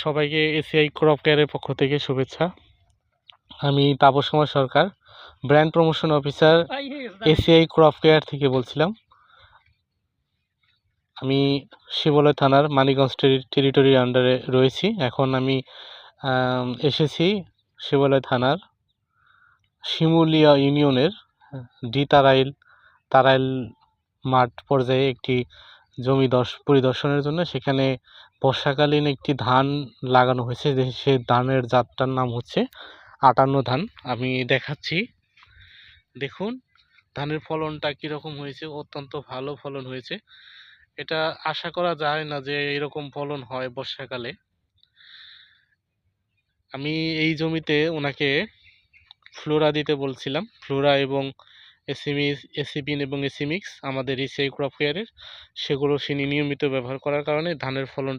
সবাইকে ACI crop কেয়ারের পক্ষ থেকে শুভেচ্ছা। আমি Tapas Kumar Sarkar, brand promotion officer, ACI crop care থেকে বলছিলাম। আমি শিবালয় থানার মানিকগঞ্জ টেরিটরির আন্ডারে রয়েছি। এখন আমি এসেছি শিবালয় থানার শিমুলিয়া ইউনিয়নের ডি তারাইল মাঠ পর্যায়ে একটি জমি পরিদর্শনের জন্য। সেখানে বর্ষাকালীন একটি ধান লাগানো হয়েছে, সে ধানের জাতটার নাম হচ্ছে 58 ধান। আমি দেখাচ্ছি, দেখুন ধানের ফলনটা কীরকম হয়েছে। অত্যন্ত ভালো ফলন হয়েছে। এটা আশা করা যায় না যে এরকম ফলন হয় বর্ষাকালে। আমি এই জমিতে ওনাকে ফ্লোরা দিতে বলছিলাম, ফ্লোরা এবং এসিবিন এবং এসিমিক্স আমাদের এসিআই ক্রপ কেয়ারের, সেগুলো তিনি নিয়মিত ব্যবহার করার কারণে ধানের ফলন